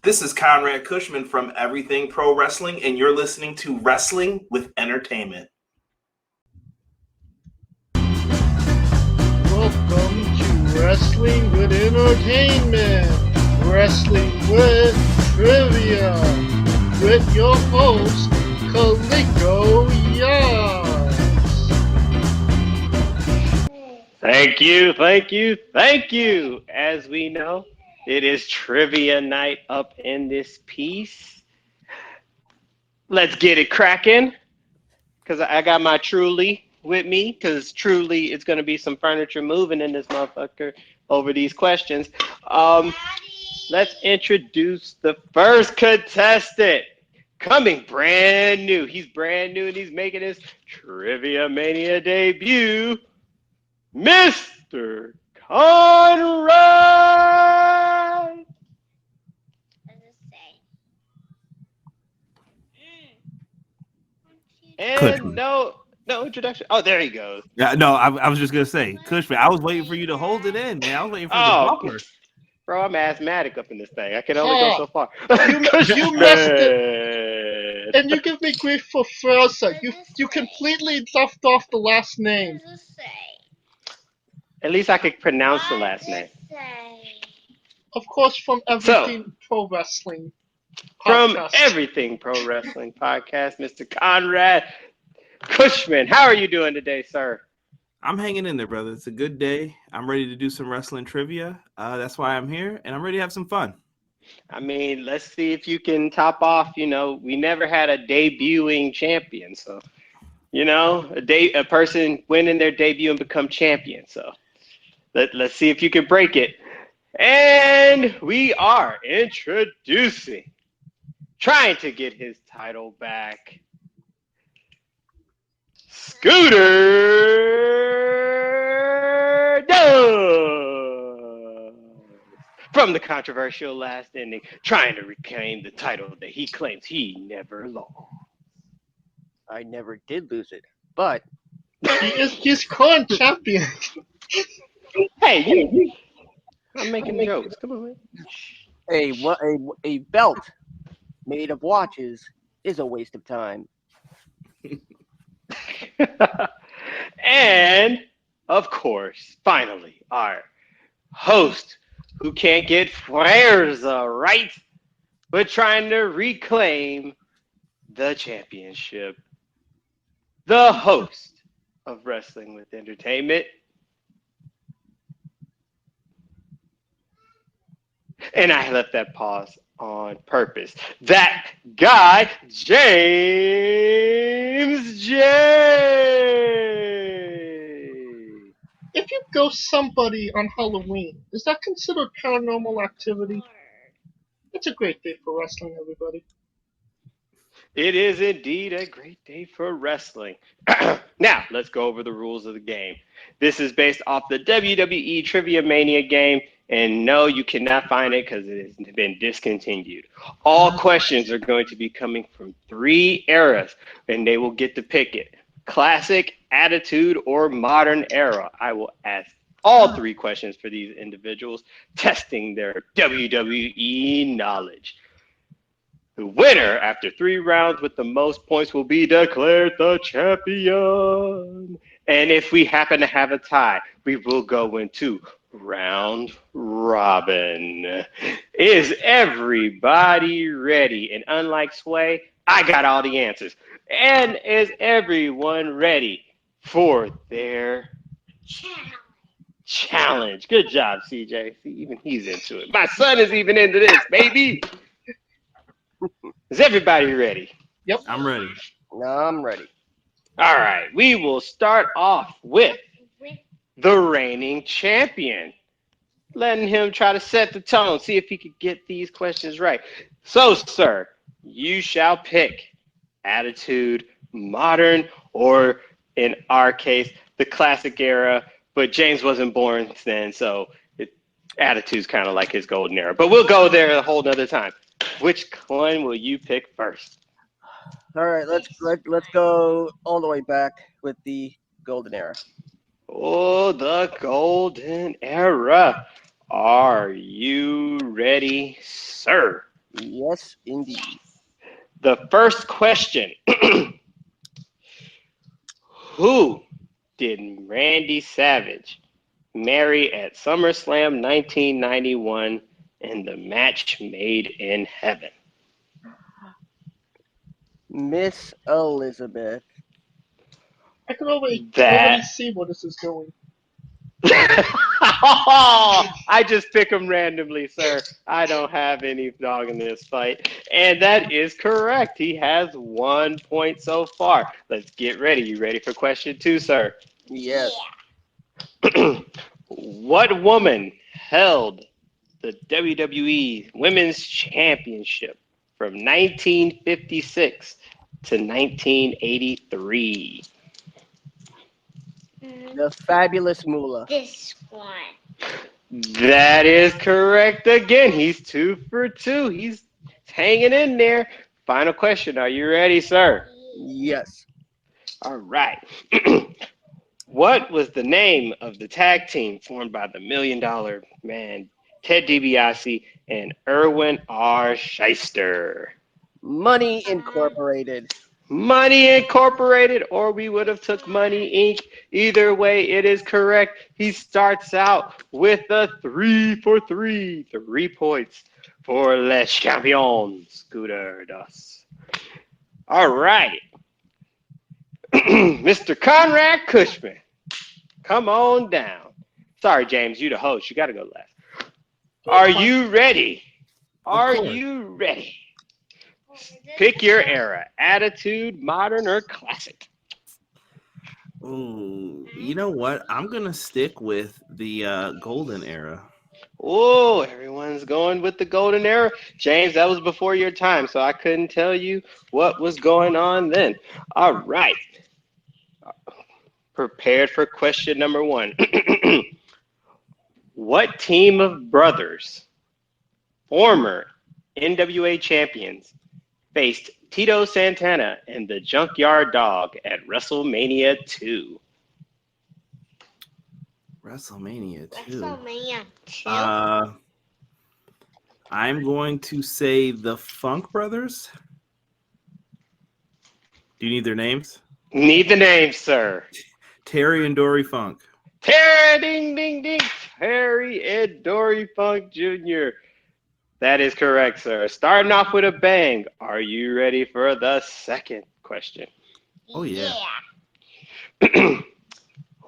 This is Conrad Kushman from Everything Pro Wrestling, and you're listening to Wrestling with Entertainment. Welcome to Wrestling with Entertainment, Wrestling with Trivia, with your host, Kaliko Yas. Thank you, thank you, thank you. As we know, it is trivia night up in this piece. Let's get it cracking, because I got my Truly with me, because truly it's going to be some furniture moving in this motherfucker over these questions. Let's introduce the first contestant. Coming brand new. He's brand new and he's making his Trivia Mania debut. Mr. Conrad! And no introduction. Oh, there he goes. Yeah, no, I was just gonna say, Kushman. I was waiting for you to hold it in, man. I was waiting for the bumper. Bro, I'm asthmatic up in this thing. I can only go so far. You messed it, and you give me grief for Frosa. You completely left off the last name. At least I could pronounce the last name. Of course, from Everything Pro Wrestling From podcast. Everything Pro Wrestling Podcast, Mr. Conrad Kushman. How are you doing today, sir? I'm hanging in there, brother. It's a good day. I'm ready to do some wrestling trivia. That's why I'm here, and I'm ready to have some fun. I mean, let's see if you can top off. You know, we never had a debuting champion, so a person winning their debut and become champion. So let's see if you can break it. And we are introducing, trying to get his title back, Scooter Dunn from the controversial last ending, trying to reclaim the title that he claims he never lost. I never did lose it, but He's current champion. Hey, I'm making jokes. Come on, man. a belt made of watches is a waste of time. And, of course, finally, our host who can't get Fuerza right, but trying to reclaim the championship, the host of Wrestling with Entertainment. And I left that pause on purpose. That guy, James J. If you ghost somebody on Halloween, is that considered paranormal activity? It's a great day for wrestling, everybody. It is indeed a great day for wrestling. Now, let's go over the rules of the game. This is based off the WWE Trivia Mania game. And no, you cannot find it because it has been discontinued. All questions are going to be coming from 3 eras, and they will get to pick it. Classic, Attitude, or Modern Era. I will ask all 3 questions for these individuals, testing their WWE knowledge. The winner after 3 rounds with the most points will be declared the champion. And if we happen to have a tie, we will go into round robin. Is everybody ready? And unlike Sway, I got all the answers. And is everyone ready for their challenge? Good job, CJ. See, even he's into it. My son is even into this, baby. Is everybody ready? Yep. I'm ready. I'm ready. All right. We will start off with the reigning champion, letting him try to set the tone, see if he could get these questions right. So, sir, you shall pick Attitude, Modern, or in our case, the classic era. But James wasn't born then, so Attitude's kind of like his golden era. But we'll go there a whole nother time. Which one will you pick first? All right, let's go all the way back with the golden era. Oh, the golden era. Are you ready, sir? Yes, indeed. The first question. Who did Randy Savage marry at SummerSlam 1991 in the match made in heaven? Miss Elizabeth. I can already That. see where this is going. I just pick them randomly, sir. I don't have any dog in this fight. And that is correct. He has 1 point so far. Let's get ready. You ready for question 2, sir? Yes. What woman held the WWE Women's Championship from 1956 to 1983? The Fabulous Moolah. This one. That is correct again. He's 2 for 2. He's hanging in there. Final question. Are you ready, sir? Yes. All right. What was the name of the tag team formed by the $1 Million Man, Ted DiBiase, and Irwin R. Scheister? Money Incorporated. Money Incorporated, or we would have took Money Inc. Either way, it is correct. He starts out with a 3 for 3. 3 points for Les Champions. Scooter Dust. All right. Mr. Conrad Kushman, come on down. Sorry, James, you the host. You got to go last. Are you ready? Are you ready? Pick your era, attitude, modern, or classic. Ooh, you know what? I'm gonna stick with the golden era. Oh, everyone's going with the golden era. James, that was before your time, so I couldn't tell you what was going on then. All right. Prepared for question number 1. What team of brothers, former NWA champions, faced Tito Santana and the Junkyard Dog at WrestleMania 2? WrestleMania 2. WrestleMania 2. I'm going to say the Funk Brothers. Do you need their names? Need the names, sir. Terry and Dory Funk. Terry, ding, ding, ding. Terry and Dory Funk Jr. That is correct, sir. Starting off with a bang. Are you ready for the second question? Oh, yeah.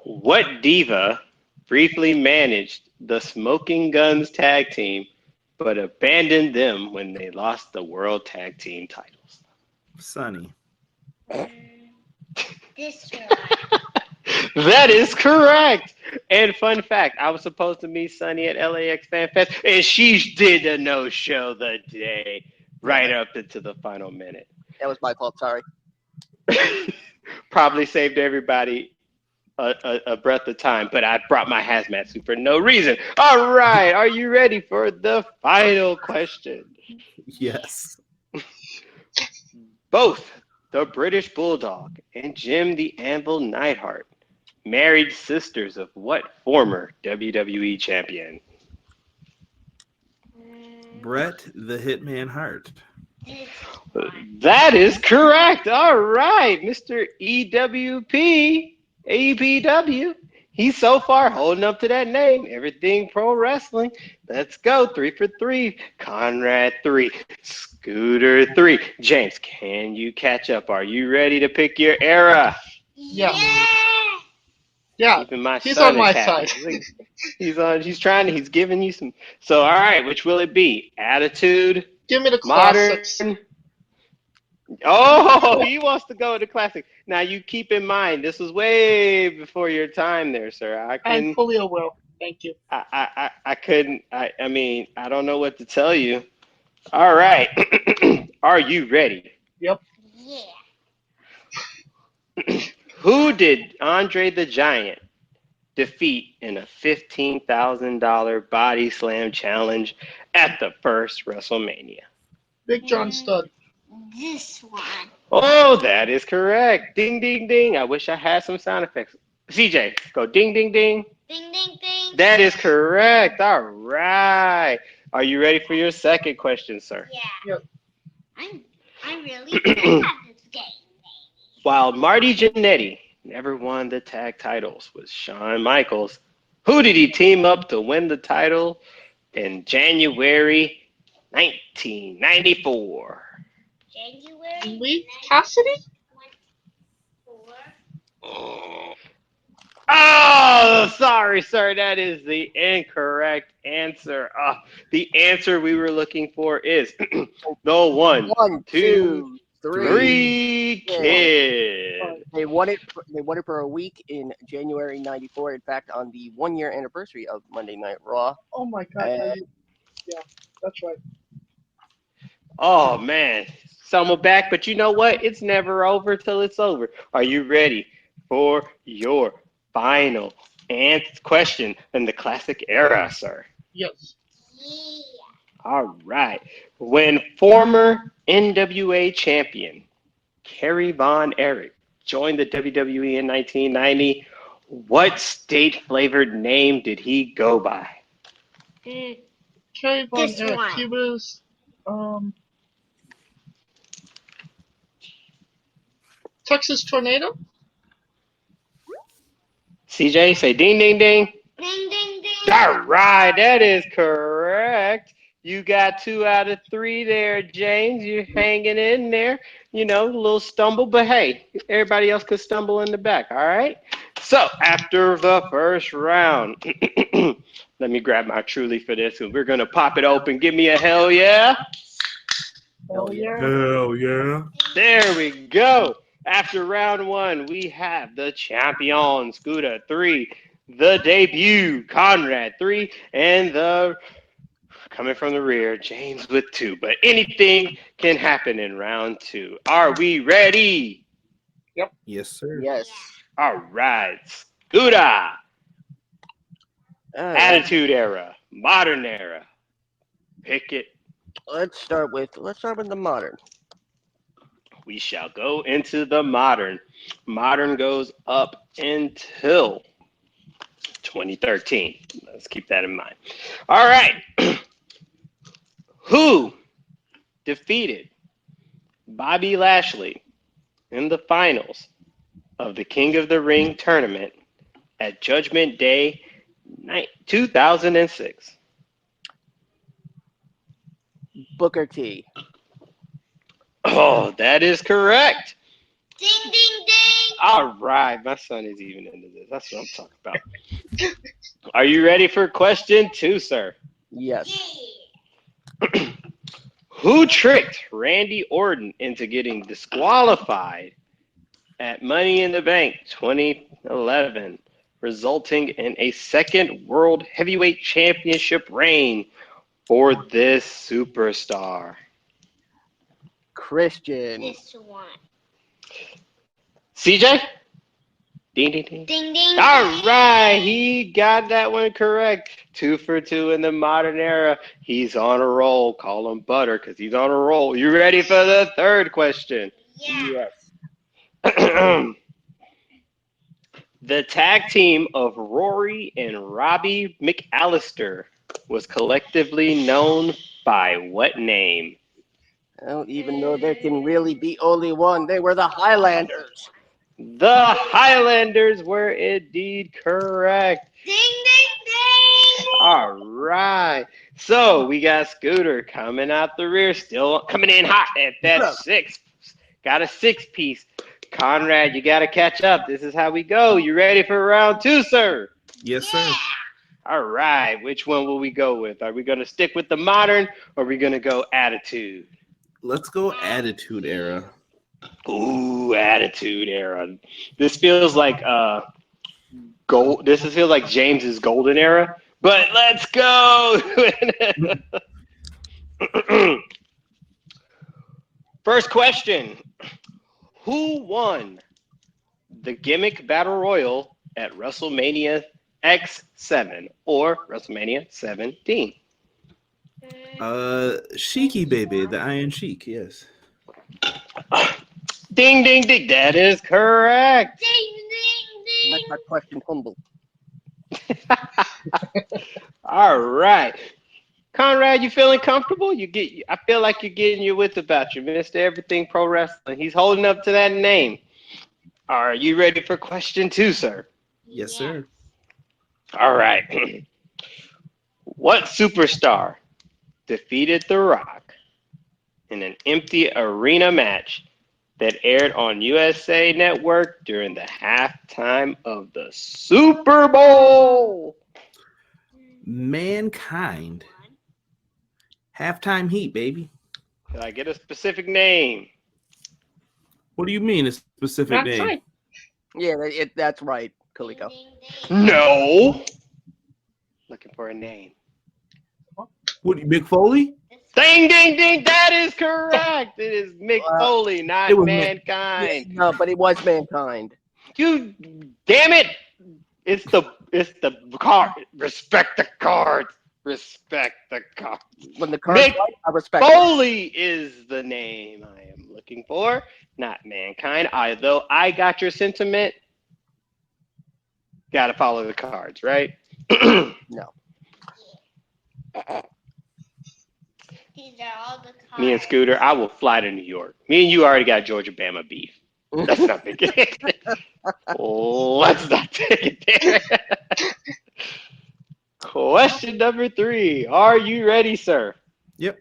What diva briefly managed the Smoking Guns tag team, but abandoned them when they lost the World Tag Team titles? Sunny. This one. That is correct. And fun fact, I was supposed to meet Sunny at LAX Fan Fest, and she did a no-show the day right up into the final minute. That was my fault. Sorry. Probably saved everybody a breath of time, but I brought my hazmat suit for no reason. All right, are you ready for the final question? Yes. Both the British Bulldog and Jim the Anvil Neidhart married sisters of what former WWE champion? Bret the Hitman Hart. That is correct. All right, Mr. EWP, APW. He's so far holding up to that name. Everything Pro Wrestling. Let's go. 3 for 3. Conrad 3. Scooter 3. James, can you catch up? Are you ready to pick your era? Yeah. Yeah. Keeping my He's son on my is happy. side. He's giving you some. So, all right, which will it be? Attitude, Give me the modern. classics. Oh, he wants to go with the classic. Now, you keep in mind, this was way before your time there, sir. I'm fully aware. Thank you. I couldn't. I mean, I don't know what to tell you. All right. Are you ready? Yep. Yeah. Who did Andre the Giant defeat in a $15,000 body slam challenge at the first WrestleMania? Big John Studd. This one. Oh, that is correct. Ding, ding, ding. I wish I had some sound effects. CJ, go ding, ding, ding. Ding, ding, ding. That is correct. All right. Are you ready for your second question, sir? Yeah. Yep. I'm really good at this game. While Marty Jannetty never won the tag titles with Shawn Michaels, who did he team up to win the title in January 1994? January. Lee Cassidy? 24. Oh, sorry, sir. That is the incorrect answer. The answer we were looking for is the 1, 1, 2, 2, 3 Yeah. kid. They won it. They won it for a week in January '94. In fact, on the 1-year anniversary of Monday Night Raw. Oh my God. Yeah, that's right. Oh, man. Some are back, but you know what? It's never over till it's over. Are you ready for your final question in the classic era, sir? Yes. Yeah. All right. When former NWA champion Kerry Von Erich joined the WWE in 1990, what state-flavored name did he go by? Kerry Von This Erich. one. He was Texas Tornado? CJ, say ding, ding, ding. Ding, ding, ding. All right, that is correct. You got 2 out of 3 there, James. You're hanging in there. You know, a little stumble, but hey, everybody else could stumble in the back, all right? So after the first round, let me grab my Truly for this, and we're going to pop it open. Give me a hell yeah. Oh yeah. Hell yeah. There we go. After round 1, we have the champion, Scooter 3, the debut, Conrad 3, and the coming from the rear, James with 2. But anything can happen in round 2. Are we ready? Yes, sir. Yes. All right. Scooter, All right. Attitude Era, Modern Era. Pick it. Let's start with the modern. We shall go into the modern. Modern goes up until 2013. Let's keep that in mind. All right. Who defeated Bobby Lashley in the finals of the King of the Ring tournament at Judgment Day 2006? Booker T. Oh, that is correct. Ding, ding, ding. All right, my son is even into this. That's what I'm talking about. Are you ready for question 2, sir? Yes. Yeah. Who tricked Randy Orton into getting disqualified at Money in the Bank 2011, resulting in a second World Heavyweight Championship reign for this superstar? Christian. This one. CJ? Ding, ding, ding. Ding, ding. All right, he got that one correct. 2 for 2 in the modern era. He's on a roll. Call him Butter because he's on a roll. You ready for the third question? Yeah. Yes. The tag team of Rory and Robbie McAllister was collectively known by what name? I don't even know there can really be only one. They were the Highlanders. The Highlanders were indeed correct. Ding, ding, ding. All right. So we got Scooter coming out the rear, still coming in hot at that 6. Got a 6-piece. Conrad, you got to catch up. This is how we go. You ready for round 2, sir? Yes, sir. All right. Which one will we go with? Are we going to stick with the modern or are we going to go attitude? Let's go Attitude Era. Ooh, attitude era. This feels like gold. This feels like James's golden era. But let's go. First question. Who won the gimmick battle royal at WrestleMania X7 or WrestleMania 17? Sheiky Baby, the Iron Sheik, yes. Ding, ding, ding. That is correct. Ding, ding, ding. Make my question humble. All right. Conrad, you feeling comfortable? I feel like you're getting your wits about you, Mr. Everything Pro Wrestling. He's holding up to that name. Are you ready for question 2, sir? Yes, sir. All right. What superstar defeated The Rock in an empty arena match that aired on USA Network during the halftime of the Super Bowl? Mankind. Halftime heat, baby. Can I get a specific name? What do you mean a specific That's name? right. Yeah, that's right, Kaliko. No. Looking for a name. What, Mick Foley? Ding, ding, ding. That is correct. It is Mick Foley, not it was Mankind. No, but it was Mankind. You, damn it. It's the card. Respect the cards. Respect the cards. When the card's Mick right, I respect it. Foley is the name I am looking for, not Mankind. Although I got your sentiment, got to follow the cards, right? No. These are all the cards. Me and Scooter, I will fly to New York. Me and you already got Georgia-Bama beef. That's not big. Let's not take it there. Question number 3. Are you ready, sir? Yep.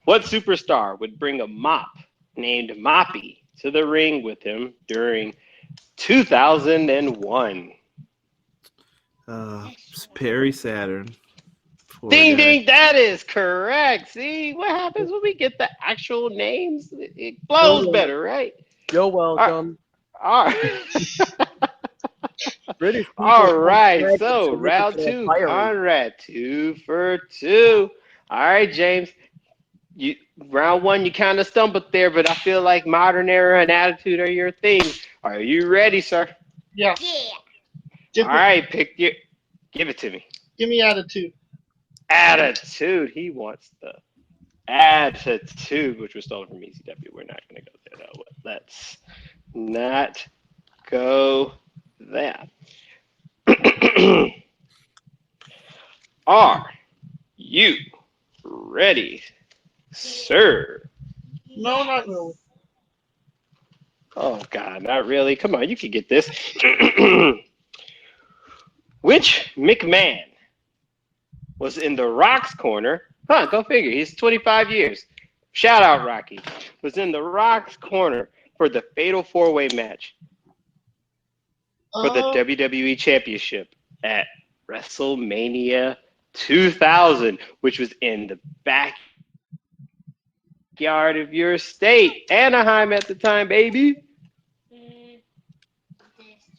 What superstar would bring a mop named Moppy to the ring with him during 2001? Perry Saturn. Poor Ding, guy. ding, that is correct. See, what happens when we get the actual names? It flows better, right? You're welcome. All right. British people All right, are so so round ridiculous 2, firing. Conrad, 2 for 2. All right, James. Round 1, you kind of stumbled there, but I feel like modern era and attitude are your thing. Are you ready, sir? Yeah. Yeah. All right, give it to me. Give me attitude. Attitude. He wants the attitude, which was stolen from ECW. We're not going to go there, though. Let's not go there. Are you ready, sir? No, not really. Oh, God, not really. Come on, you can get this. Which McMahon was in The Rock's corner? Huh, go figure. He's 25 years. Shout out, Rocky. Was in The Rock's corner for the Fatal 4-Way match for the WWE Championship at WrestleMania 2000, which was in the backyard of your state, Anaheim at the time, baby. This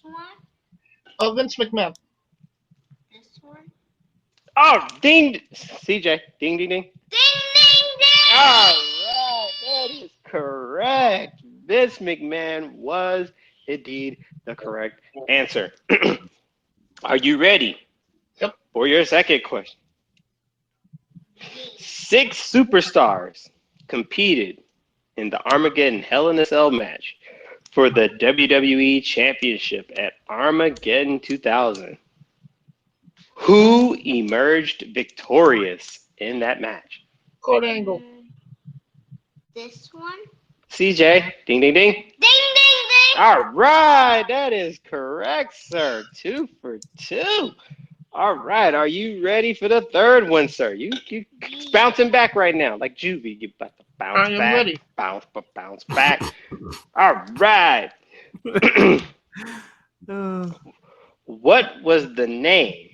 one. Vince McMahon. This one. Oh, ding, CJ, ding, ding, ding. Ding, ding, ding. All right, that is correct. Vince McMahon was indeed the correct answer. Are you ready Yep. for your second question? 6 superstars competed in the Armageddon Hell in a Cell match for the WWE Championship at Armageddon 2000. Who emerged victorious in that match? Kurt Angle. This one. CJ, ding, ding, ding. Ding, ding, ding. All right, that is correct, sir. 2 for 2. All right, are you ready for the third one, sir? You bouncing back right now, like Juvie. You about to bounce I am back, ready. bounce back. All right. What was the name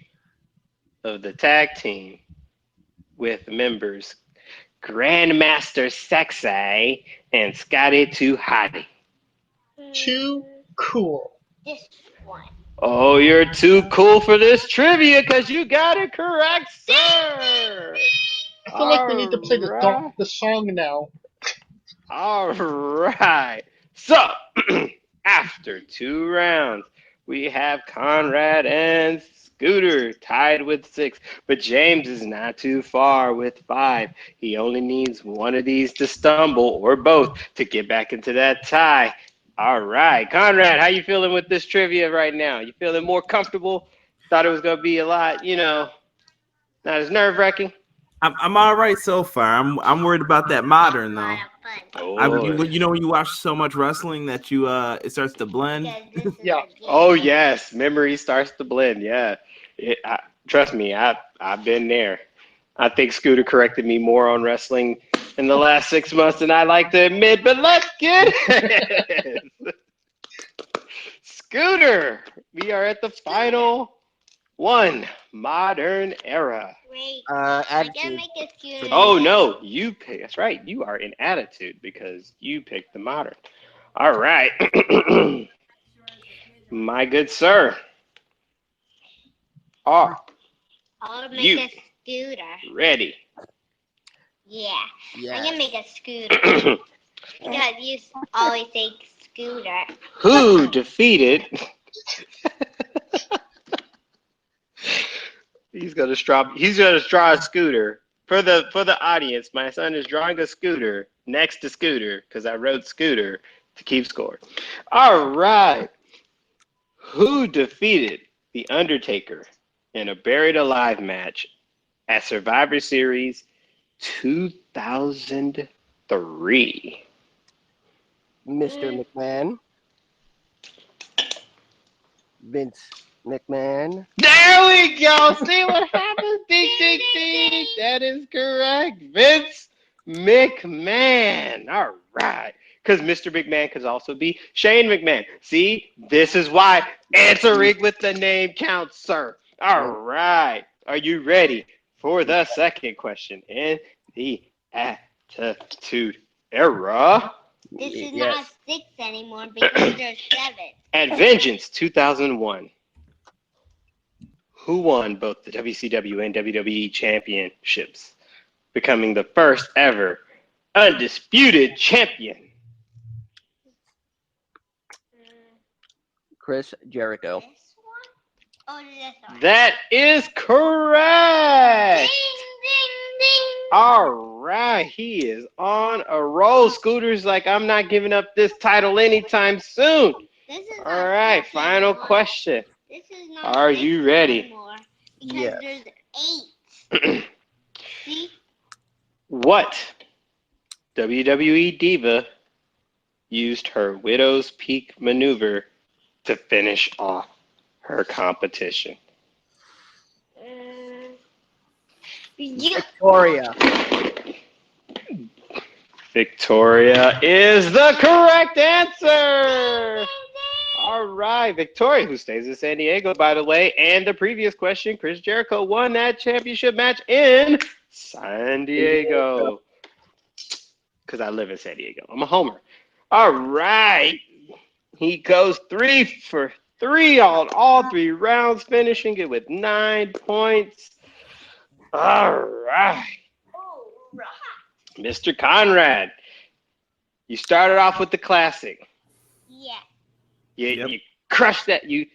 of the tag team with members Grandmaster Sexay and Scotty Too Hottie? Too cool. This one. Oh, you're too cool for this trivia because you got it correct, sir. I feel like we need to play Alright. the song now. All right. So, after 2 rounds, we have Conrad and Scooter tied with 6, but James is not too far with 5. He only needs one of these to stumble or both to get back into that tie. All right, Conrad, how you feeling with this trivia right now? You feeling more comfortable? Thought it was going to be a lot, Not as nerve-wracking? I'm all right so far. I'm worried about that modern though. You know when you watch so much wrestling that you it starts to blend. Yeah. Oh yes, memory starts to blend. Yeah, trust me, I've been there. I think Scooter corrected me more on wrestling in the last 6 months than I like to admit. But let's get it. Scooter, we are at the final one, modern era. Wait, I gotta Attitude. make a scooter. Oh no, you pick. That's right. You are in attitude because you picked the modern. All right, my good sir. Are I'll make you a scooter. ready? Yeah, I'm Yeah. gonna make a scooter. Because you always say scooter. Who defeated? He's gonna draw a scooter for the audience. My son is drawing a scooter next to Scooter because I wrote Scooter to keep score. All right. Who defeated The Undertaker in a Buried Alive match at Survivor Series 2003? Mr. McMahon. Vince McMahon. There we go. See what happens? Ding, ding, ding. That is correct. Vince McMahon. All right. Because Mr. McMahon could also be Shane McMahon. See, this is why answering with the name counts, sir. All right. Are you ready for the second question in the Attitude Era? This is Yes. not 6 anymore because there's 7. At Vengeance 2001, who won both the WCW and WWE championships, becoming the first ever undisputed champion? Chris Jericho. This one? Oh, this one. That is correct. Ding, ding, ding. All right, he is on a roll. Scooter's like, I'm not giving up this title anytime soon. This is All not right, 6 final anymore. question. This is not Are 6 you ready? anymore because Yes. there's 8. See? What WWE Diva used her Widow's Peak maneuver to finish off her competition? You. Victoria. Victoria is the correct answer. All right, Victoria, who stays in San Diego, by the way, and the previous question, Chris Jericho won that championship match in San Diego. Because I live in San Diego. I'm a homer. All right. He goes 3 for 3 on all 3 rounds, finishing it with 9 points. All right. Mr. Conrad, you started off with the classic. Yeah. You crushed that. You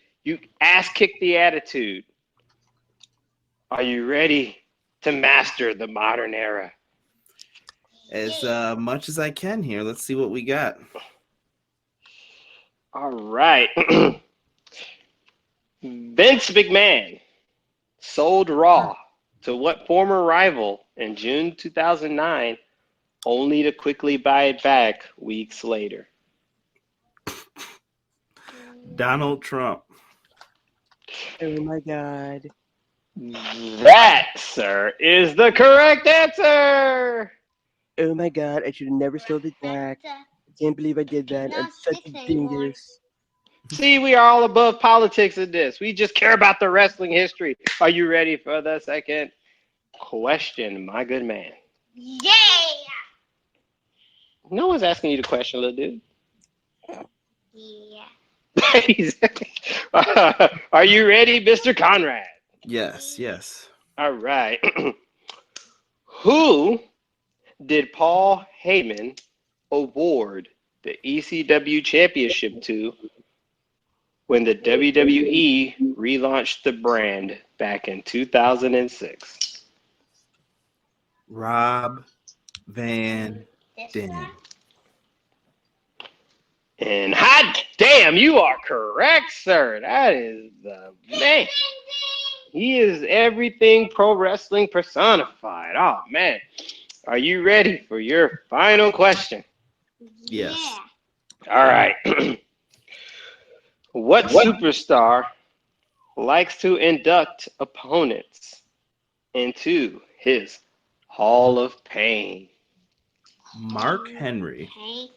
ass-kicked the attitude. Are you ready to master the modern era? As much as I can here. Let's see what we got. All right. Vince McMahon sold Raw to what former rival in June 2009, only to quickly buy it back weeks later? Donald Trump. Oh my God. That, sir, is the correct answer. Oh my God. I should have never sold it back. I can't believe I did that. I'm Not such 6 a anymore. dingus. See, we are all above politics in this. We just care about the wrestling history. Are you ready for the second question, my good man? Yeah. No one's asking you the question, little dude. Yeah. Are you ready, Mr. Conrad? Yes, yes. All right. Who did Paul Heyman award the ECW championship to when the WWE relaunched the brand back in 2006? Rob Van This Dam. one? And hot damn, you are correct, sir. That is the man. He is everything pro wrestling personified. Oh, man. Are you ready for your final question? Yes. All right. What superstar likes to induct opponents into his Hall of Pain? Mark Henry. Okay.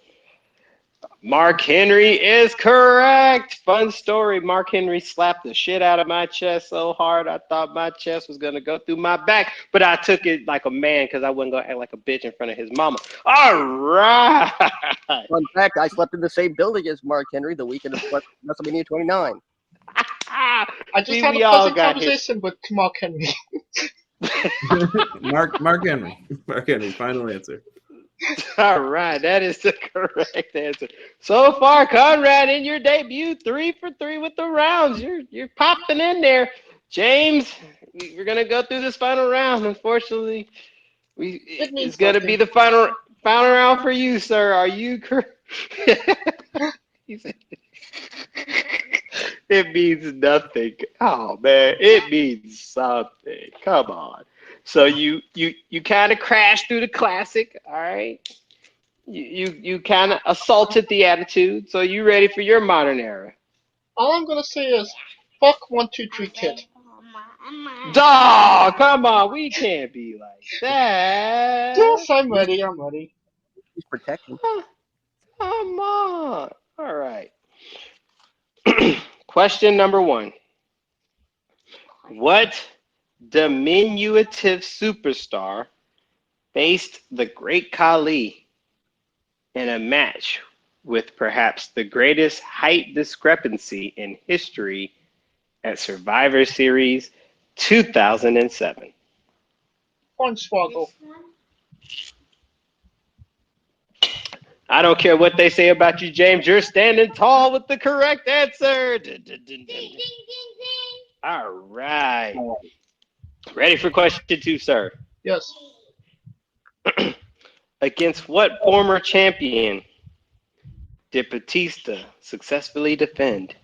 Mark Henry is correct. Fun story. Mark Henry slapped the shit out of my chest so hard I thought my chest was going to go through my back, but I took it like a man because I wasn't going to act like a bitch in front of his mama. All right. Fun fact, I slept in the same building as Mark Henry the weekend of WrestleMania 29. I just See, had a we all pleasant got conversation with Mark Henry. Mark Henry. Mark Henry. Final answer. All right, that is the correct answer. So far, Conrad, in your debut, 3 for 3 with the rounds. You're popping in there. James, we're gonna go through this final round. Unfortunately, it's gonna be the final round for you, sir. Are you correct? He said, it means nothing. Oh man, it means something. Come on. So you kind of crashed through the classic, all right? You kind of assaulted the attitude. So you ready for your modern era? All I'm gonna say is, fuck 1, 2, 3 kid. Dog, come on, we can't be like that. Yes, I'm ready. I'm ready. He's protecting. Come on. All right. Question number 1. What diminutive superstar faced the Great Khali in a match with perhaps the greatest height discrepancy in history at Survivor Series 2007? Hornswoggle. I don't care what they say about you, James. You're standing tall with the correct answer. Ding, ding, ding, ding. All right. Ready for question 2, sir? Yes. Against what former champion did Batista successfully defend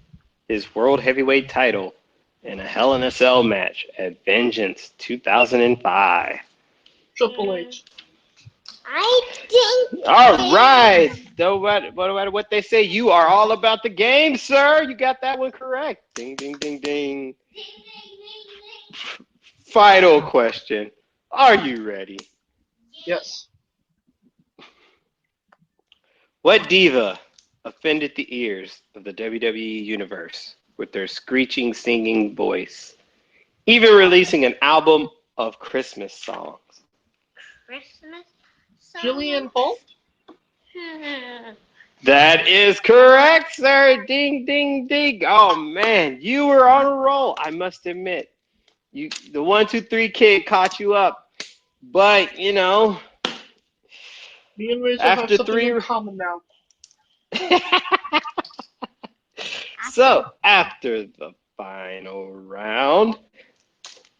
his World Heavyweight title in a Hell in a Cell match at Vengeance 2005? Triple H. I think. All right. No matter what they say, you are all about the game, sir. You got that one correct. Ding, ding, ding, ding. Final question. Are you ready? Yes. What diva offended the ears of the WWE Universe with their screeching, singing voice, even releasing an album of Christmas songs? Christmas. Jillian Holt? That is correct, sir. Ding, ding, ding. Oh man, you were on a roll. I must admit, the 1, 2, 3 kid caught you up, but you know, Me and Razor after have something 3 in common now. So after the final round,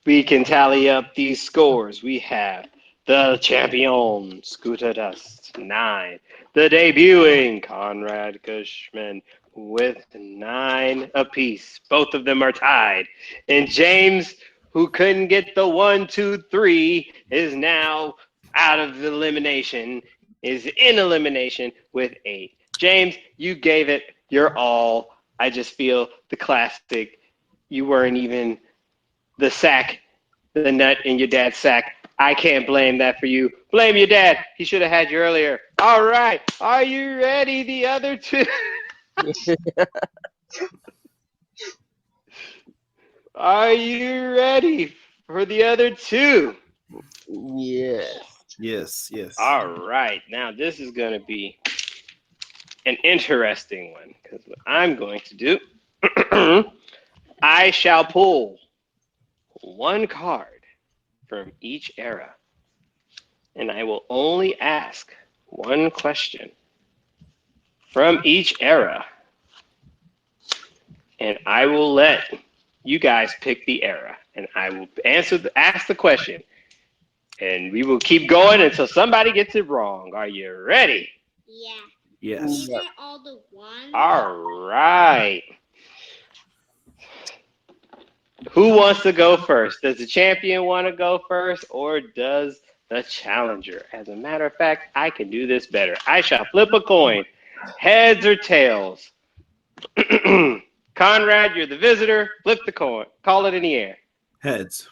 we can tally up these scores. We have the champion, Scooter Dust, 9. The debuting, Conrad Kushman, with 9 apiece. Both of them are tied. And James, who couldn't get the 1, 2, 3, is now out of elimination, is in elimination with 8. James, you gave it your all. I just feel the classic. You weren't even the sack, the nut in your dad's sack. I can't blame that for you. Blame your dad. He should have had you earlier. All right. Are you ready, the other two? Are you ready for the other two? Yes. Yes. All right. Now, this is going to be an interesting one because what I'm going to do, I shall pull 1 card from each era, and I will only ask 1 question from each era, and I will let you guys pick the era, and I will ask the question, and we will keep going until somebody gets it wrong. Are you ready? Yeah. Yes. These are all the ones. All right. Who wants to go first? Does the champion want to go first, or does the challenger? As a matter of fact, I can do this better. I shall flip a coin. Heads or tails? Conrad, you're the visitor. Flip the coin. Call it in the air. Heads.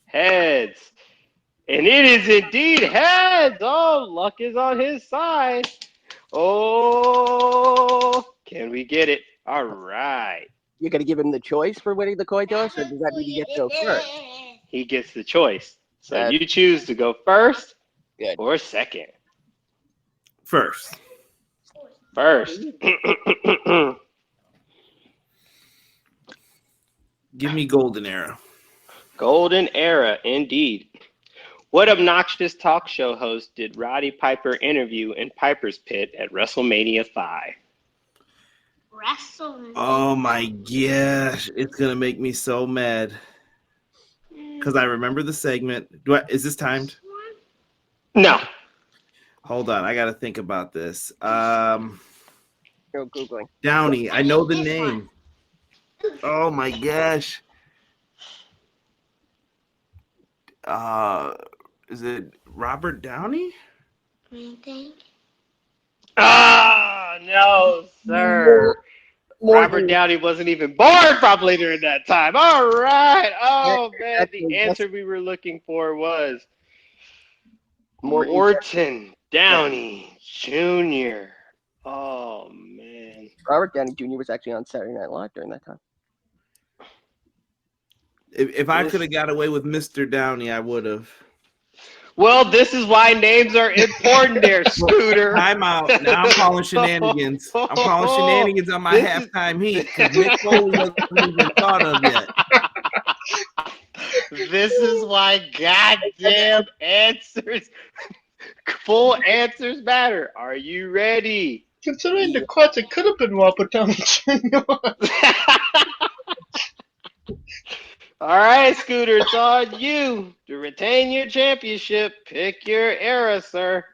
Heads. And it is indeed heads. Oh, luck is on his side. Oh, can we get it? All right. You're going to give him the choice for winning the coin toss, or does that mean he gets to go first? He gets the choice. So That's- you choose to go first Good. or second. First. First. Give me golden era. Golden era, indeed. What obnoxious talk show host did Roddy Piper interview in Piper's Pit at WrestleMania 5? Wrestling. Oh my gosh, it's gonna make me so mad because I remember the segment. Is this timed? No. Hold on, I gotta think about this. Go Googling. Downey, I know the name. Oh my gosh. Is it Robert Downey? Ah, no, sir. Robert Downey wasn't even born probably during that time. All right. Oh, man. The answer we were looking for was Morton Downey Jr. Oh, man. Robert Downey Jr. was actually on Saturday Night Live during that time. If I could have got away with Mr. Downey, I would have. Well, this is why names are important there, Scooter. Time out. Now I'm calling shenanigans. I'm calling shenanigans on my halftime heat because Mick Foley wasn't even thought of yet. This is why goddamn answers, full answers matter. Are you ready? Considering the cards, it could have been Robert Downey Jr. All right, Scooter, it's on you to retain your championship. Pick your era, sir.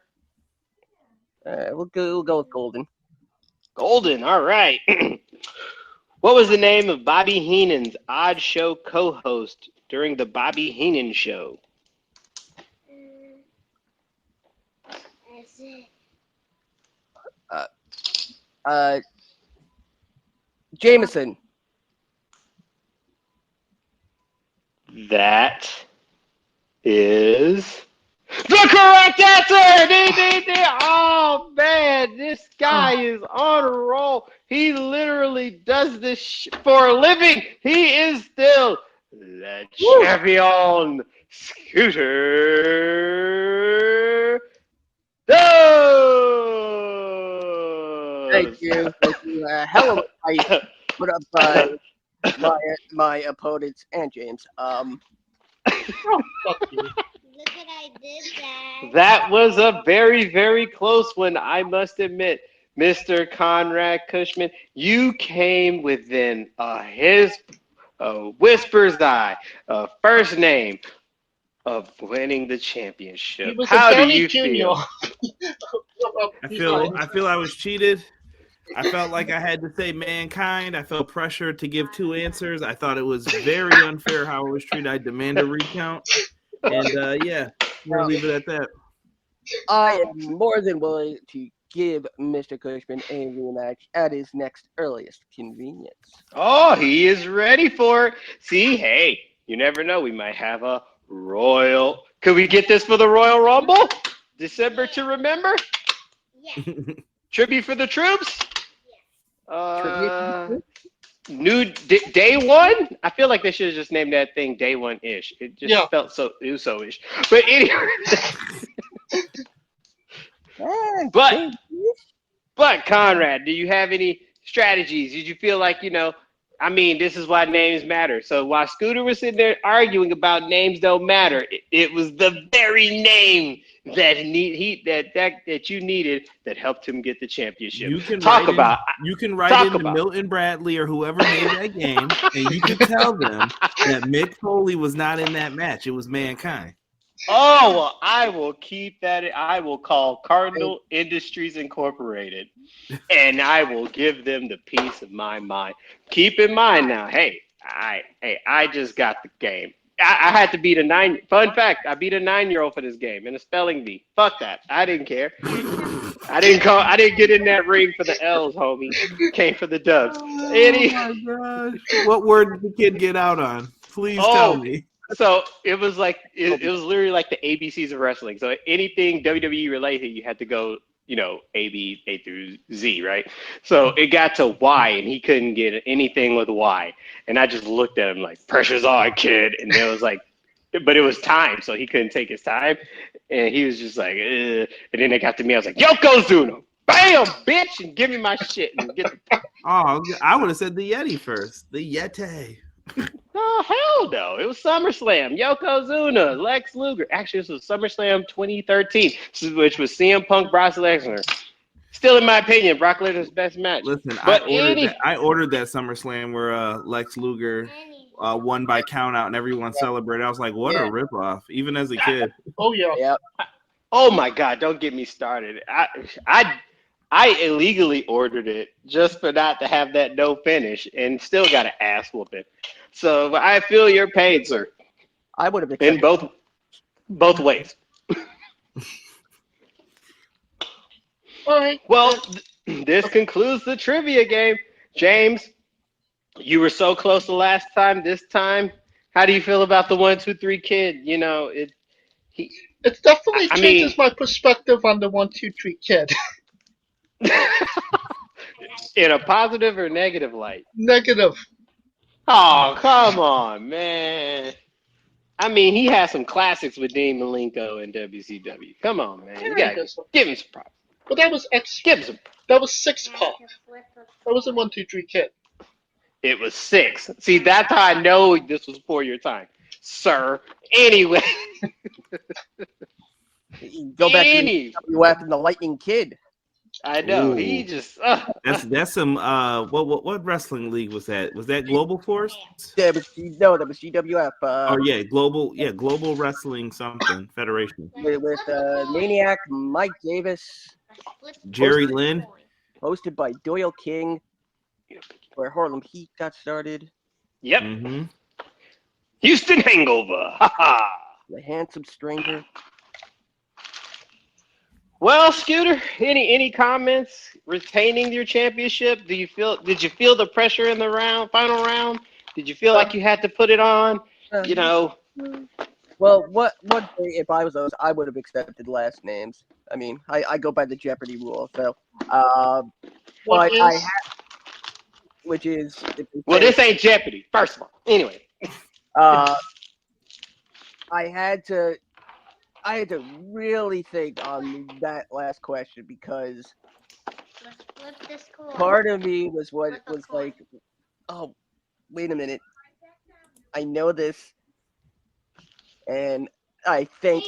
We'll go with Golden. Golden, all right. What was the name of Bobby Heenan's odd show co-host during the Bobby Heenan show? Jameson. That is the correct answer! Ding, ding, ding. Oh, man, this guy is on a roll. He literally does this for a living. He is still the champion, Scooter. Thank you. Hell of a fight put up by my opponents and James. Oh, fuck you. Look what I did there. That was a very, very close one, I must admit. Mr. Conrad Kushman, you came within his whisper's eye, first name of winning the championship. He was How a do Downey you Jr. feel? I feel I was cheated. I felt like I had to say Mankind. I felt pressure to give two answers. I thought it was very unfair how it was treated. I demand a recount. And yeah, we'll leave it at that. I am more than willing to give Mr. Kushman a rematch at his next earliest convenience. Oh, he is ready for it. See, hey, you never know. We might have a Royal. Could we get this for the Royal Rumble? December to remember? Yeah. Tribute for the troops? New day one? I feel like they should have just named that thing Day One-ish. It just felt so Uso-ish. But anyway. But Conrad, do you have any strategies? Did you feel like, I mean, this is why names matter. So while Scooter was sitting there arguing about names don't matter, it was the very name that you needed that helped him get the championship. You can write in Milton Bradley or whoever made that game, and you can tell them that Mick Foley was not in that match. It was Mankind. Oh, well, I will keep that. I will call Cardinal Industries Incorporated, and I will give them the peace of my mind. Keep in mind now, hey, I just got the game. I had to beat a 9. Fun fact: I beat a 9-year-old for this game in a spelling bee. Fuck that. I didn't care. I didn't get in that ring for the L's, homie. Came for the dubs. Oh my gosh! What word did the kid get out on? Please tell me. So it was like it was literally like the ABCs of wrestling. So anything WWE related, you had to go, A through Z, right? So it got to Y, and he couldn't get anything with Y. And I just looked at him like, "Pressure's on, kid." And it was like, but it was time, so he couldn't take his time. And he was just like, ugh. And then it got to me. I was like, Yokozuna, bam, bitch, and give me my shit and get the. Oh, I would have said the Yeti first. The Yeti. Oh, hell no. It was SummerSlam. Yokozuna, Lex Luger. Actually, this was SummerSlam 2013, which was CM Punk, Brock Lesnar. Still, in my opinion, Brock Lesnar's best match. Listen, but I ordered that SummerSlam where Lex Luger won by count out and everyone celebrated. I was like, what a ripoff, even as a kid. Oh yeah. Yep. Oh my God, don't get me started. I illegally ordered it just for not to have that no finish and still got an ass whooping. So I feel your pain, sir. I would have In both ways. All right. Well, this concludes the trivia game. James, you were so close the last time. This time, how do you feel about the 1, 2, 3 kid? It definitely changes my perspective on the 1, 2, 3 kid. In a positive or negative light? Negative. Oh, come on, man. I mean, he had some classics with Dean Malenko and WCW. Come on, man. You gotta give him some props. But that was Give him some. That was 6 Pac. That wasn't 1, 2, 3 kid. It was 6. See, that's how I know this was before your time, sir. Anyway. Go back to the WF and the Lightning Kid. I know. Ooh. He just That's some what wrestling league was that? Was that Global Force? That was GWF. Global Wrestling something Federation. With Maniac, Mike Davis, Jerry Lynn, hosted by Doyle King, where Harlem Heat got started. Yep. Mm-hmm. Houston Hangover. The Handsome Stranger. Well, Scooter, any comments retaining your championship? Did you feel the pressure in the final round? Did you feel like you had to put it on? Well, what if I was those, I would have accepted last names. I mean, I go by the Jeopardy rule, so which is well, this ain't Jeopardy, first of all. Anyway. I had to really think on that last question because part of me was like, oh, wait a minute, I know this, and I think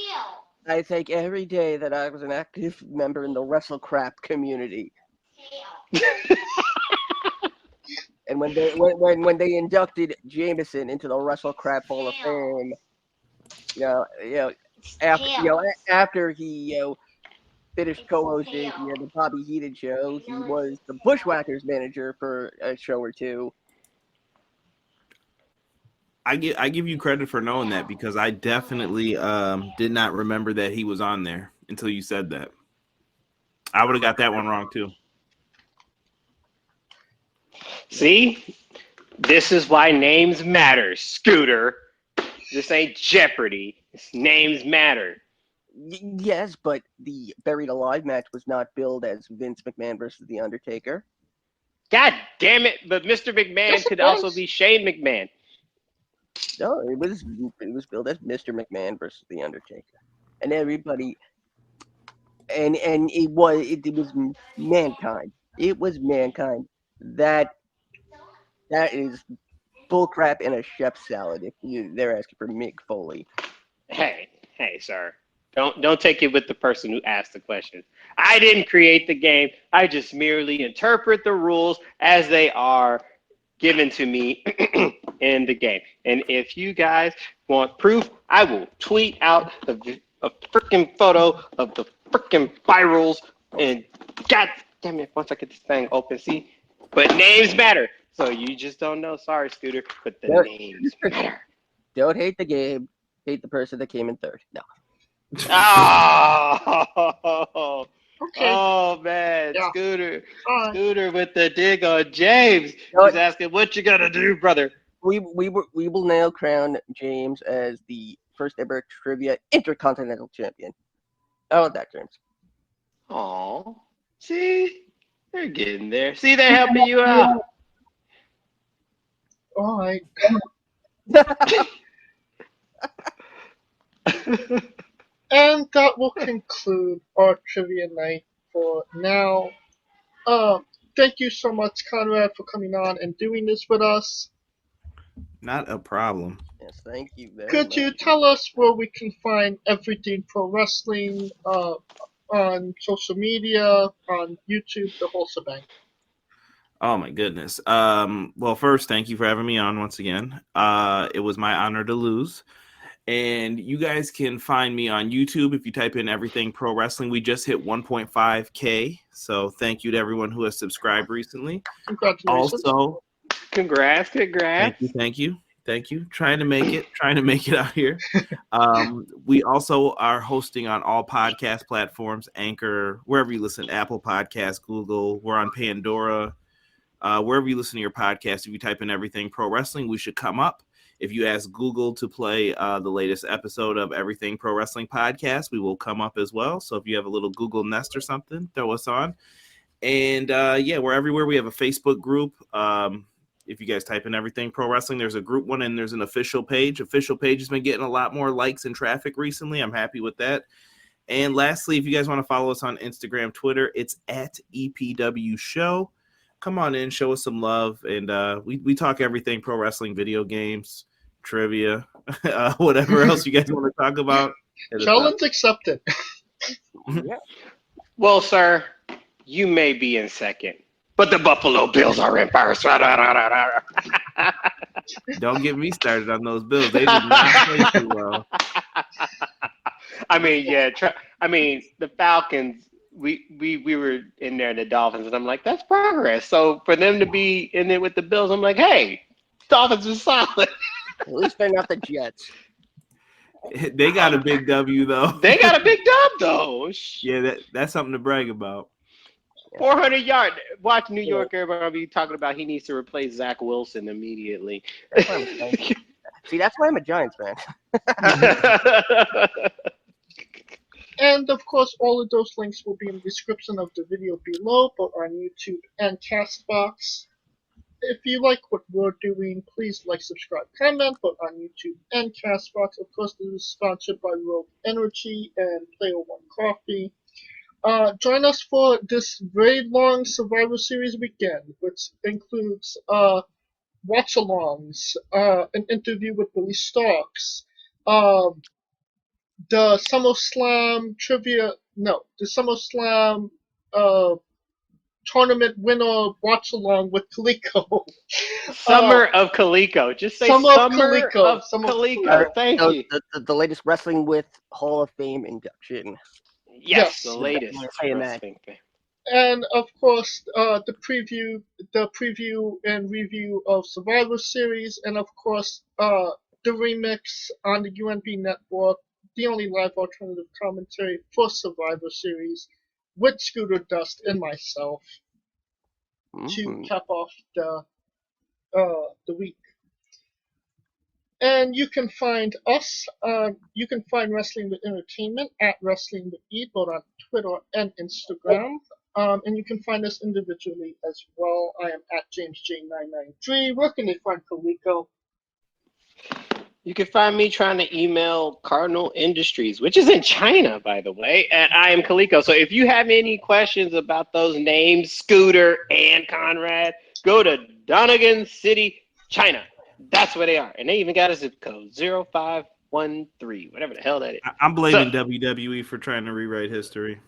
every day that I was an active member in the WrestleCrap community. And when they inducted Jameson into the WrestleCrap Hall of Fame, after he finished co-hosting the Bobby Heenan show, he was the Bushwhackers manager for a show or two. I give you credit for knowing that because I definitely did not remember that he was on there until you said that. I would have got that one wrong too. See, this is why names matter, Scooter. This ain't Jeopardy. Names matter. Yes, but the Buried Alive match was not billed as Vince McMahon versus The Undertaker. God damn it! But Mr. McMahon could also be Shane McMahon. No, it was billed as Mr. McMahon versus The Undertaker, and everybody, and it was Mankind. It was Mankind. That is bullcrap in a chef's salad. If they're asking for Mick Foley. Hey, sir. Don't take it with the person who asked the question. I didn't create the game. I just merely interpret the rules as they are given to me in the game. And if you guys want proof, I will tweet out a freaking photo of the freaking virals. And God damn it, once I get this thing open, see? But names matter. So you just don't know. Sorry, Scooter, but the Yeah. names matter. Don't hate the game. Hate the person that came in third. No. Oh, Okay. oh man, Yeah. Scooter, All right. Scooter with the dig on James. No, He's asking, "What you gonna do, brother?" We will now crown James as the first ever trivia intercontinental champion. How about that, James? Oh, see, they're getting there. See, they're helping you out. All right. And that will conclude our trivia night for now. Thank you so much, Conrad, for coming on and doing this with us. Not a problem. Yes, thank you very Could much. you tell us where we can find Everything Pro Wrestling on social media, on YouTube, the whole shebang? Oh my goodness. Well, first, thank you for having me on once again. It was my honor to lose. And you guys can find me on YouTube if you type in Everything Pro Wrestling. We just hit 1.5K. So thank you to everyone who has subscribed recently. Congratulations. Also, Congrats. thank you. Trying to make it out here. We also are hosting on all podcast platforms, Anchor, wherever you listen, Apple Podcasts, Google. We're on Pandora. Wherever you listen to your podcast, if you type in Everything Pro Wrestling, we should come up. If you ask Google to play the latest episode of Everything Pro Wrestling Podcast, we will come up as well. So if you have a little Google Nest or something, throw us on. And we're everywhere. We have a Facebook group. If you guys type in Everything Pro Wrestling, there's a group one and there's an official page. Official page has been getting a lot more likes and traffic recently. I'm happy with that. And lastly, if you guys want to follow us on Instagram, Twitter, it's at EPW Show. Come on in, show us some love. And we talk everything pro wrestling, video games, trivia, whatever else you guys want to talk about. Challenge accepted. Yeah. Well, sir, you may be in second, but the Buffalo Bills are in first. Don't get me started on those Bills. They did not play too well. I mean, the Falcons. We were in there, the Dolphins, and I'm like, that's progress. So for them to be in there with the Bills, I'm like, hey, Dolphins are solid. At least they're not the Jets. They got a big W though. They got a big dub though. Yeah, that's something to brag about. 400 yards. Watch New York. Everybody be talking about he needs to replace Zach Wilson immediately. See, that's why I'm a Giants fan. And of course, all of those links will be in the description of the video below, both on YouTube and Castbox. If you like what we're doing, please like, subscribe, comment, both on YouTube and Castbox. Of course, this is sponsored by Rogue Energy and Player One Coffee. Join us for this very long Survivor Series weekend, which includes watch-alongs, an interview with Billy Starks, the SummerSlam tournament winner watch-along with Kaliko. Summer of Kaliko. Just say Summer of Kaliko. Thank you. The latest Wrestling with Hall of Fame induction. Yes, the latest. Wrestling. And of course, the preview and review of Survivor Series, and of course, the remix on the UNB network, the only live alternative commentary for Survivor Series, with Scooter Dust and myself to cap off the week. And you can find us, you can find Wrestling with Entertainment at Wrestling with E, both on Twitter and Instagram. And you can find us individually as well. I am at JamesJ993. Where can they find Kaliko? You can find me trying to email Cardinal Industries, which is in China, by the way, at I am Kaliko. So if you have any questions about those names, Scooter and Conrad, go to Donegan City, China. That's where they are. And they even got a zip code, 0513, whatever the hell that is. I'm blaming WWE for trying to rewrite history.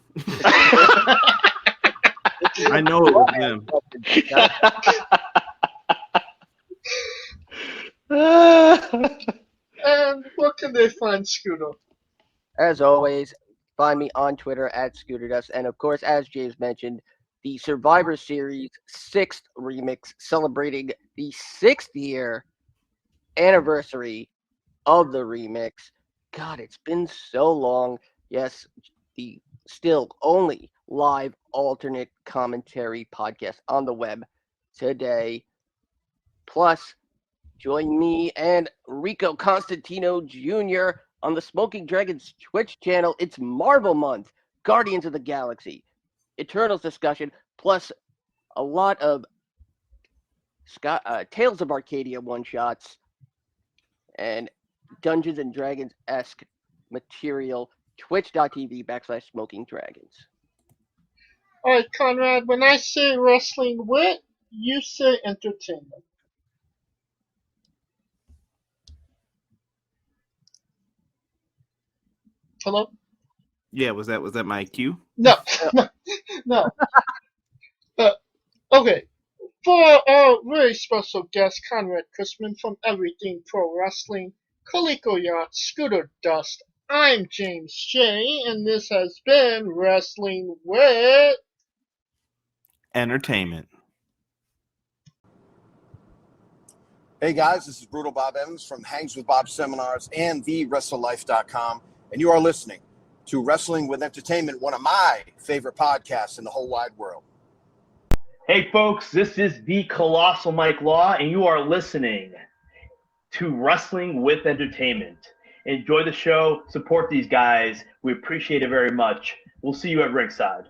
I know it was them. And where can they find Scooter? As always, find me on Twitter at ScooterDust. And of course, as James mentioned, the Survivor Series 6th remix, celebrating the 6th year anniversary of the remix. God, it's been so long. Yes, the still only live alternate commentary podcast on the web today. Plus, join me and Rico Constantino Jr. on the Smoking Dragons Twitch channel. It's Marvel Month, Guardians of the Galaxy, Eternals discussion, plus a lot of Tales of Arcadia one-shots and Dungeons and Dragons-esque material. Twitch.tv/Smoking Dragons. Alright, Conrad, when I say wrestling wit, you say entertainment. Hello? Yeah, was that my cue? No, no. Okay. For our very special guest, Conrad Kushman from Everything Pro Wrestling, Coleco Yacht, Scooter Dust, I'm James J, and this has been Wrestling with Entertainment. Hey guys, this is Brutal Bob Evans from Hangs with Bob Seminars and TheWrestleLife.com, and you are listening to Wrestling with Entertainment, one of my favorite podcasts in the whole wide world. Hey folks, this is the Colossal Mike Law, and you are listening to Wrestling with Entertainment. Enjoy the show, support these guys. We appreciate it very much. We'll see you at ringside.